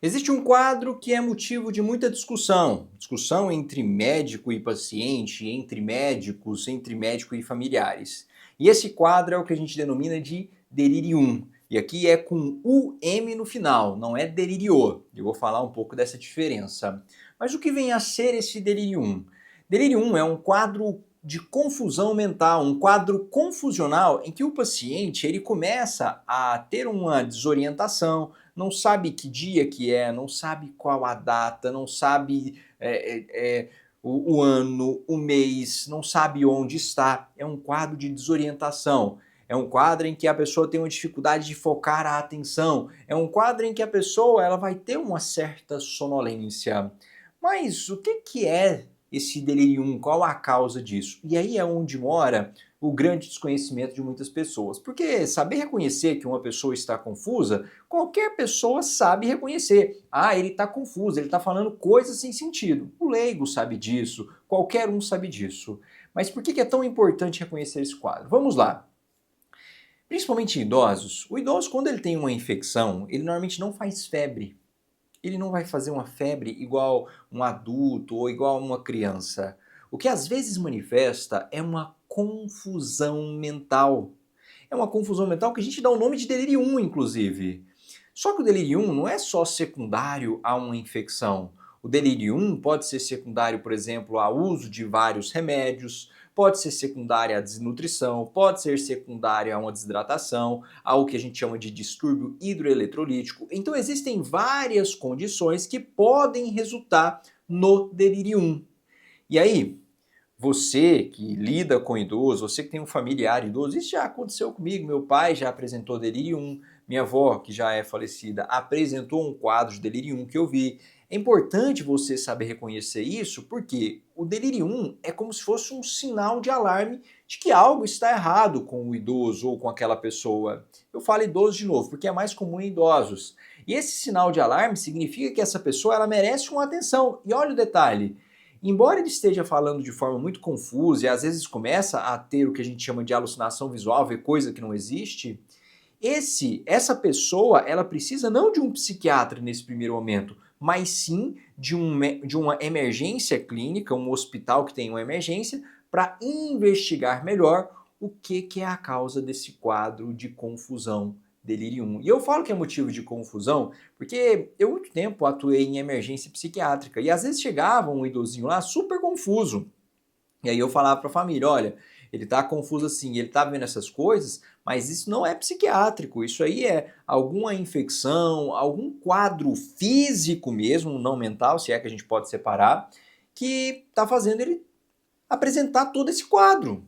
Existe um quadro que é motivo de muita discussão. Discussão entre médico e paciente, entre médicos, entre médico e familiares. E esse quadro é o que a gente denomina de delirium. E aqui é com UM no final, não é delirio. Eu vou falar um pouco dessa diferença. Mas o que vem a ser esse delirium? Delirium é um quadro de confusão mental, um quadro confusional em que o paciente ele começa a ter uma desorientação, não sabe que dia que é, não sabe qual a data, não sabe o ano, o mês, não sabe onde está. É um quadro de desorientação. É um quadro em que a pessoa tem uma dificuldade de focar a atenção. É um quadro em que a pessoa ela vai ter uma certa sonolência. Mas o que é esse delirium? Qual a causa disso? E aí é onde mora o grande desconhecimento de muitas pessoas. Porque saber reconhecer que uma pessoa está confusa, qualquer pessoa sabe reconhecer. Ah, ele está confuso, ele está falando coisas sem sentido. O leigo sabe disso, qualquer um sabe disso. Mas por que é tão importante reconhecer esse quadro? Vamos lá. Principalmente em idosos, o idoso, quando ele tem uma infecção, ele normalmente não faz febre. Ele não vai fazer uma febre igual um adulto ou igual uma criança. O que às vezes manifesta é uma confusão mental. É uma confusão mental que a gente dá o nome de delirium, inclusive. Só que o delirium não é só secundário a uma infecção. O delirium pode ser secundário, por exemplo, ao uso de vários remédios, pode ser secundário à desnutrição, pode ser secundário a uma desidratação, ao que a gente chama de distúrbio hidroeletrolítico. Então existem várias condições que podem resultar no delirium. E aí, você que lida com idoso, você que tem um familiar idoso, isso já aconteceu comigo. Meu pai já apresentou delirium, minha avó, que já é falecida, apresentou um quadro de delirium que eu vi. É importante você saber reconhecer isso, porque o delirium é como se fosse um sinal de alarme de que algo está errado com o idoso ou com aquela pessoa. Eu falo idoso de novo, porque é mais comum em idosos. E esse sinal de alarme significa que essa pessoa ela merece uma atenção. E olha o detalhe. Embora ele esteja falando de forma muito confusa e às vezes começa a ter o que a gente chama de alucinação visual, ver coisa que não existe, essa pessoa ela precisa não de um psiquiatra nesse primeiro momento, mas sim de uma emergência clínica, um hospital que tem uma emergência, para investigar melhor o que é a causa desse quadro de confusão delirium. E eu falo que é motivo de confusão porque eu muito tempo atuei em emergência psiquiátrica e às vezes chegava um idosinho lá super confuso. E aí eu falava para a família, olha, ele está confuso assim, ele está vendo essas coisas, mas isso não é psiquiátrico, isso aí é alguma infecção, algum quadro físico mesmo, não mental, se é que a gente pode separar, que está fazendo ele apresentar todo esse quadro.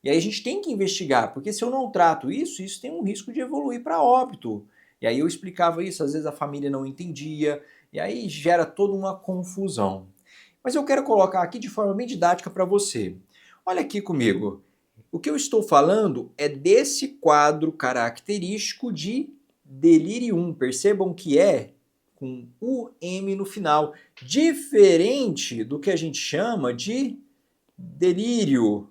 E aí a gente tem que investigar, porque se eu não trato isso, isso tem um risco de evoluir para óbito. E aí eu explicava isso, às vezes a família não entendia, e aí gera toda uma confusão. Mas eu quero colocar aqui de forma bem didática para você. Olha aqui comigo. O que eu estou falando é desse quadro característico de delirium. Percebam que é com UM no final, diferente do que a gente chama de delírio.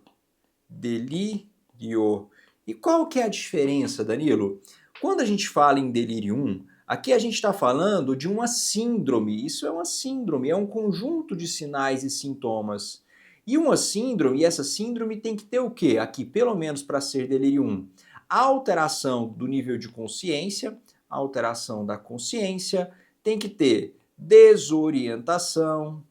Delírio. E qual que é a diferença, Danilo? Quando a gente fala em delirium, aqui a gente está falando de uma síndrome. Isso é uma síndrome, é um conjunto de sinais e sintomas. E uma síndrome, e essa síndrome tem que ter o quê? Aqui, pelo menos para ser delirium, alteração do nível de consciência, alteração da consciência, tem que ter desorientação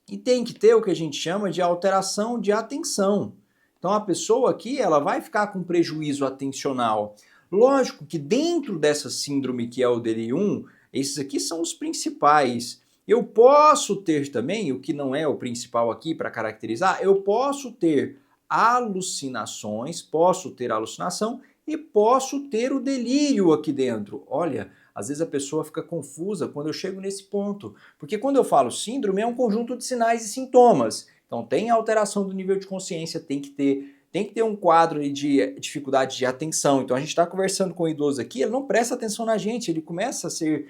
e tem que ter o que a gente chama de alteração de atenção. Então a pessoa aqui ela vai ficar com prejuízo atencional. Lógico que dentro dessa síndrome que é o delirium, esses aqui são os principais. Eu posso ter também, o que não é o principal aqui para caracterizar, eu posso ter alucinações, posso ter alucinação e posso ter o delírio aqui dentro. Olha, às vezes a pessoa fica confusa quando eu chego nesse ponto, porque quando eu falo síndrome é um conjunto de sinais e sintomas. Então tem alteração do nível de consciência, tem que ter um quadro de dificuldade de atenção. Então a gente está conversando com o idoso aqui, ele não presta atenção na gente, ele começa a ser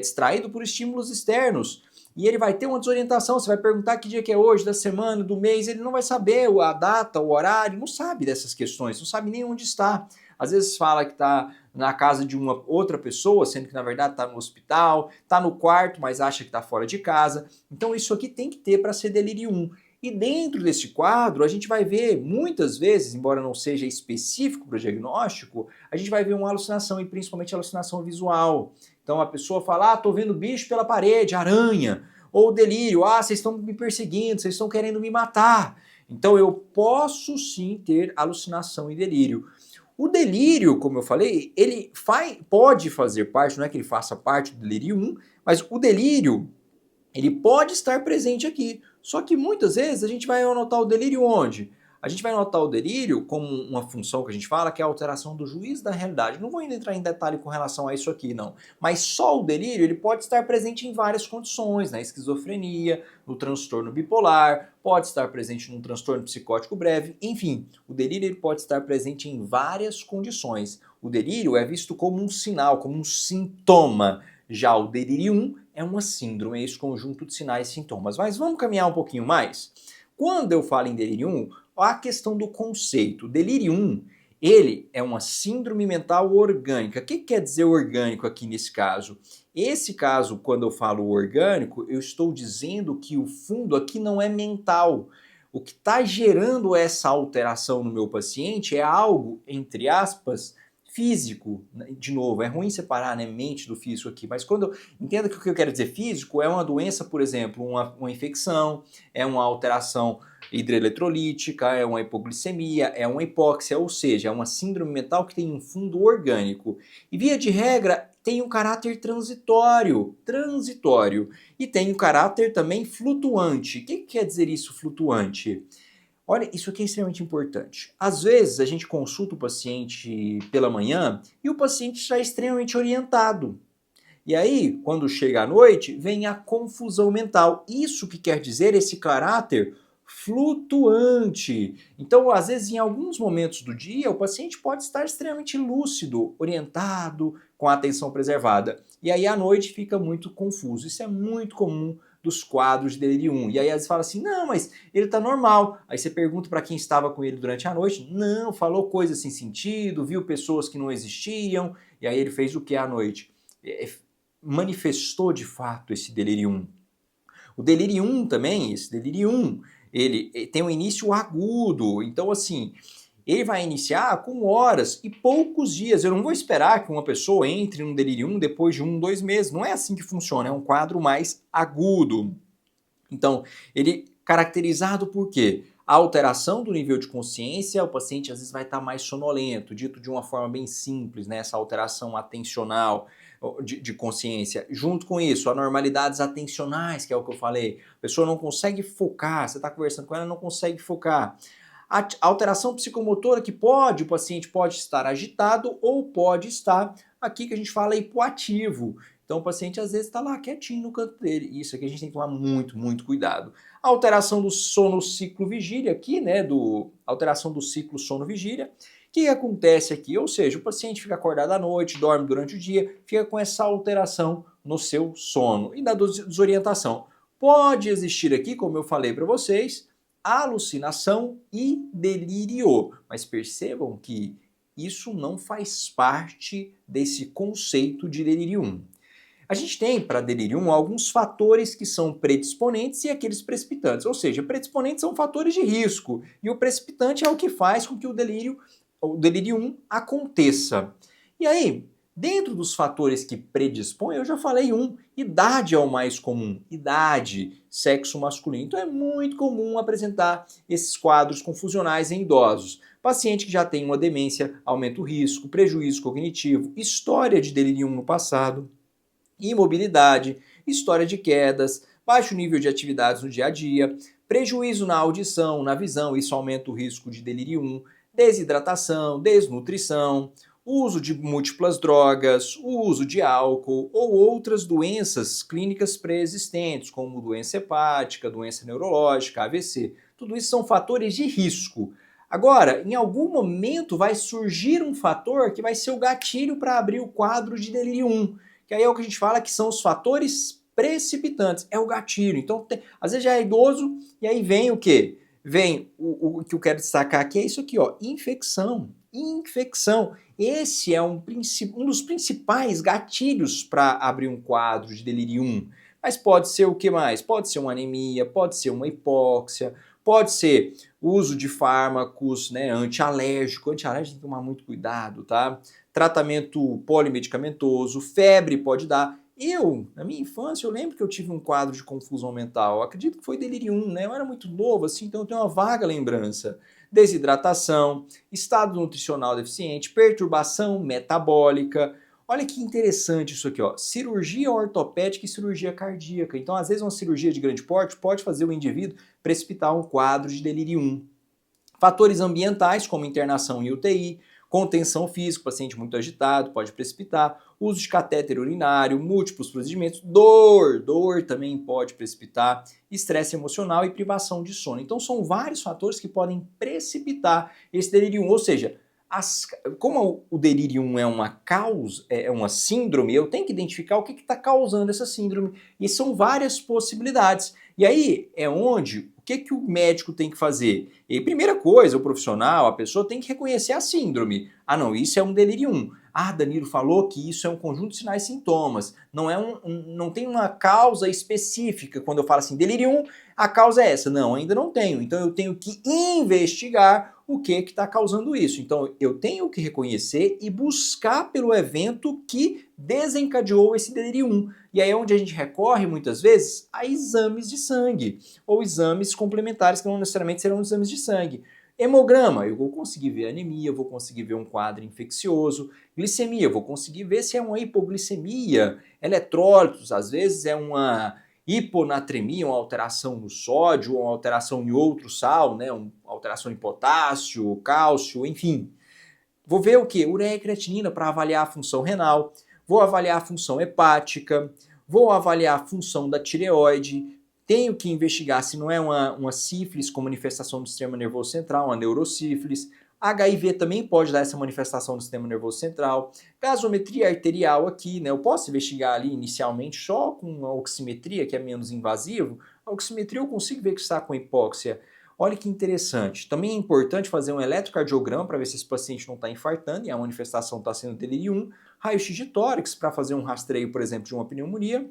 distraído por estímulos externos. E ele vai ter uma desorientação, você vai perguntar que dia que é hoje, da semana, do mês, ele não vai saber a data, o horário, não sabe dessas questões, não sabe nem onde está. às vezes fala que está na casa de uma outra pessoa, sendo que na verdade está no hospital, está no quarto, mas acha que está fora de casa. Então isso aqui tem que ter para ser delírio 1. E dentro desse quadro, a gente vai ver muitas vezes, embora não seja específico para o diagnóstico, a gente vai ver uma alucinação, e principalmente alucinação visual. Então a pessoa fala, tô vendo bicho pela parede, aranha. Ou delírio, vocês estão me perseguindo, vocês estão querendo me matar. Então eu posso sim ter alucinação e delírio. O delírio, como eu falei, ele pode fazer parte, não é que ele faça parte do delírio 1, mas o delírio, ele pode estar presente aqui. Só que muitas vezes a gente vai anotar o delírio onde? A gente vai anotar o delírio como uma função que a gente fala, que é a alteração do juízo da realidade. Não vou ainda entrar em detalhe com relação a isso aqui, não. Mas só o delírio, ele pode estar presente em várias condições, na esquizofrenia, no transtorno bipolar, pode estar presente num transtorno psicótico breve, enfim, o delírio ele pode estar presente em várias condições. O delírio é visto como um sinal, como um sintoma. Já o delírio 1 é uma síndrome, é esse conjunto de sinais e sintomas. Mas vamos caminhar um pouquinho mais? Quando eu falo em delírio 1, a questão do conceito. Delírio 1, ele é uma síndrome mental orgânica. O que quer dizer orgânico aqui nesse caso? Esse caso, quando eu falo orgânico, eu estou dizendo que o fundo aqui não é mental. O que está gerando essa alteração no meu paciente é algo, entre aspas, físico. De novo, é ruim separar, né, mente do físico aqui, mas quando entenda que o que eu quero dizer físico é uma doença, por exemplo, uma infecção, é uma alteração hidroeletrolítica, é uma hipoglicemia, é uma hipóxia, ou seja, é uma síndrome mental que tem um fundo orgânico. E via de regra, tem um caráter transitório, e tem um caráter também flutuante. O que quer dizer isso, flutuante? Olha, isso aqui é extremamente importante. Às vezes a gente consulta o paciente pela manhã e o paciente está extremamente orientado. E aí, quando chega à noite, vem a confusão mental. Isso que quer dizer esse caráter flutuante. Então, às vezes, em alguns momentos do dia, o paciente pode estar extremamente lúcido, orientado, com a atenção preservada. E aí, à noite, fica muito confuso. Isso é muito comum dos quadros de delírio 1. E aí, às vezes, fala assim, não, mas ele tá normal. Aí você pergunta para quem estava com ele durante a noite, não, falou coisas sem sentido, viu pessoas que não existiam. E aí ele fez o que à noite? Manifestou de fato esse delírio 1. O delírio 1 também, esse delírio 1, ele tem um início agudo, então assim, ele vai iniciar com horas e poucos dias. Eu não vou esperar que uma pessoa entre num delírio 1 depois de 1, 2 meses, não é assim que funciona, é um quadro mais agudo. Então, ele caracterizado por quê? A alteração do nível de consciência, o paciente às vezes vai estar mais sonolento, dito de uma forma bem simples, né? Essa alteração atencional de consciência. Junto com isso, anormalidades atencionais, que é o que eu falei. A pessoa não consegue focar, você está conversando com ela, não consegue focar. A alteração psicomotora que o paciente pode estar agitado ou pode estar, aqui que a gente fala, hipoativo. Então o paciente às vezes está lá quietinho no canto dele. Isso aqui a gente tem que tomar muito, muito cuidado. A alteração do sono-ciclo-vigília aqui, né, alteração do ciclo sono-vigília. O que acontece aqui? Ou seja, o paciente fica acordado à noite, dorme durante o dia, fica com essa alteração no seu sono e na desorientação. Pode existir aqui, como eu falei para vocês, alucinação e delírio. Mas percebam que isso não faz parte desse conceito de delírio 1. A gente tem para delírio 1 alguns fatores que são predisponentes e aqueles precipitantes. Ou seja, predisponentes são fatores de risco e o precipitante é o que faz com que o delírio 1 aconteça. E aí, dentro dos fatores que predispõem, eu já falei idade é o mais comum. Idade, sexo masculino. Então é muito comum apresentar esses quadros confusionais em idosos. Paciente que já tem uma demência aumenta o risco, prejuízo cognitivo, história de delírio 1 no passado, imobilidade, história de quedas, baixo nível de atividades no dia a dia, prejuízo na audição, na visão, isso aumenta o risco de delírio 1, desidratação, desnutrição, uso de múltiplas drogas, o uso de álcool ou outras doenças clínicas pré-existentes, como doença hepática, doença neurológica, AVC. Tudo isso são fatores de risco. Agora, em algum momento vai surgir um fator que vai ser o gatilho para abrir o quadro de delírio 1, que aí é o que a gente fala que são os fatores precipitantes, é o gatilho. Então, às vezes já é idoso e aí vem o quê? Vem o que eu quero destacar aqui é isso aqui, ó, infecção. infecção. Esse é um dos principais gatilhos para abrir um quadro de delírio 1. Mas pode ser o que mais? Pode ser uma anemia, pode ser uma hipóxia, pode ser uso de fármacos, né, antialérgico. Antialérgico tem que tomar muito cuidado, tá? Tratamento polimedicamentoso, febre pode dar. Na minha infância, eu lembro que eu tive um quadro de confusão mental. Eu acredito que foi delírio 1, né? Eu era muito novo, assim, então eu tenho uma vaga lembrança. Desidratação, estado nutricional deficiente, perturbação metabólica. Olha que interessante isso aqui, ó. Cirurgia ortopédica e cirurgia cardíaca. Então, às vezes, uma cirurgia de grande porte pode fazer o indivíduo precipitar um quadro de delírio 1. Fatores ambientais, como internação em UTI, contenção física, paciente muito agitado, pode precipitar, uso de catéter urinário, múltiplos procedimentos, dor também pode precipitar, estresse emocional e privação de sono. Então são vários fatores que podem precipitar esse delírio 1, ou seja, como o delírio 1 é uma causa, é uma síndrome, eu tenho que identificar o que está causando essa síndrome, e são várias possibilidades. E aí é onde o que o médico tem que fazer? E primeira coisa, o profissional, a pessoa tem que reconhecer a síndrome. Ah não, isso é um delírio 1. Ah, Danilo falou que isso é um conjunto de sinais e sintomas. Não tem uma causa específica. Quando eu falo assim, delírio 1, a causa é essa. Não, ainda não tenho. Então eu tenho que investigar o que está causando isso. Então eu tenho que reconhecer e buscar pelo evento que desencadeou esse delírio 1. E aí é onde a gente recorre muitas vezes a exames de sangue ou exames complementares que não necessariamente serão exames de sangue. Hemograma, eu vou conseguir ver anemia, eu vou conseguir ver um quadro infeccioso. Glicemia, eu vou conseguir ver se é uma hipoglicemia. Eletrólitos, às vezes é uma hiponatremia, uma alteração no sódio, uma alteração em outro sal, né? Uma alteração em potássio, cálcio, enfim. Vou ver o que? Ureia e creatinina para avaliar a função renal. Vou avaliar a função hepática, vou avaliar a função da tireoide, tenho que investigar se não é uma sífilis com manifestação do sistema nervoso central, uma neurosífilis. HIV também pode dar essa manifestação do sistema nervoso central. Gasometria arterial aqui, né? Eu posso investigar ali inicialmente só com a oximetria, que é menos invasivo. A oximetria eu consigo ver que está com hipóxia. Olha que interessante. Também é importante fazer um eletrocardiograma para ver se esse paciente não está infartando e a manifestação está sendo delírio 1. Raio-x de tórax para fazer um rastreio, por exemplo, de uma pneumonia.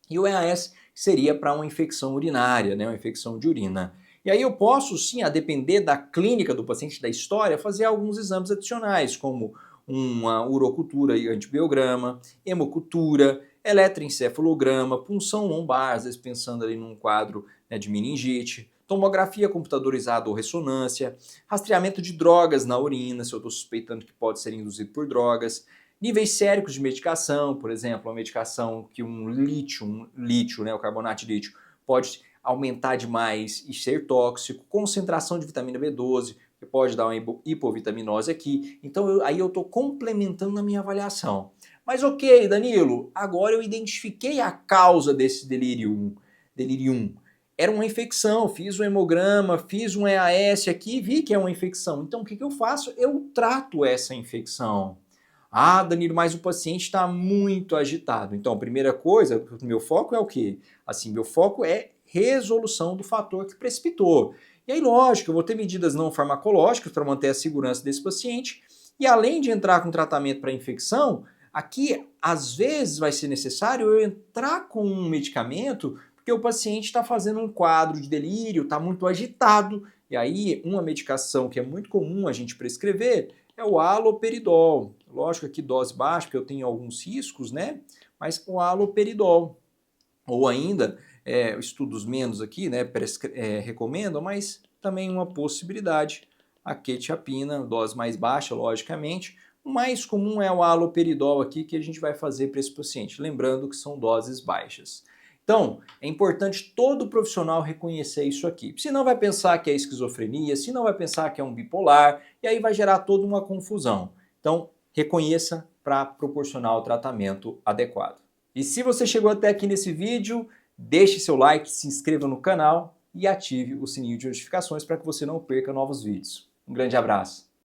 E o EAS seria para uma infecção urinária, né, uma infecção de urina. E aí eu posso, sim, a depender da clínica do paciente, da história, fazer alguns exames adicionais, como uma urocultura e antibiograma, hemocultura, eletroencefalograma, punção lombar, às vezes pensando ali num quadro, né, de meningite, tomografia computadorizada ou ressonância, rastreamento de drogas na urina, se eu estou suspeitando que pode ser induzido por drogas, níveis séricos de medicação, por exemplo, uma medicação que um lítio, né, o carbonato de lítio, pode aumentar demais e ser tóxico, concentração de vitamina B12, que pode dar uma hipovitaminose aqui. Então aí eu estou complementando a minha avaliação. Mas ok, Danilo, agora eu identifiquei a causa desse delírio 1. Era uma infecção, fiz um hemograma, fiz um EAS aqui e vi que é uma infecção. Então o que eu faço? Eu trato essa infecção. Ah, Danilo, mas o paciente está muito agitado. Então, a primeira coisa, o meu foco é o quê? Assim, meu foco é resolução do fator que precipitou. E aí, lógico, eu vou ter medidas não farmacológicas para manter a segurança desse paciente. E além de entrar com tratamento para infecção, aqui, às vezes, vai ser necessário eu entrar com um medicamento porque o paciente está fazendo um quadro de delírio, está muito agitado. E aí, uma medicação que é muito comum a gente prescrever é o haloperidol. Lógico aqui dose baixa, porque eu tenho alguns riscos, né? Mas o haloperidol. Ou ainda, estudos menos aqui, né? Recomendam, mas também uma possibilidade. A quetiapina, dose mais baixa, logicamente. O mais comum é o haloperidol aqui que a gente vai fazer para esse paciente. Lembrando que são doses baixas. Então, é importante todo profissional reconhecer isso aqui. Senão vai pensar que é esquizofrenia, senão vai pensar que é um bipolar, e aí vai gerar toda uma confusão. Então, reconheça para proporcionar o tratamento adequado. E se você chegou até aqui nesse vídeo, deixe seu like, se inscreva no canal e ative o sininho de notificações para que você não perca novos vídeos. Um grande abraço!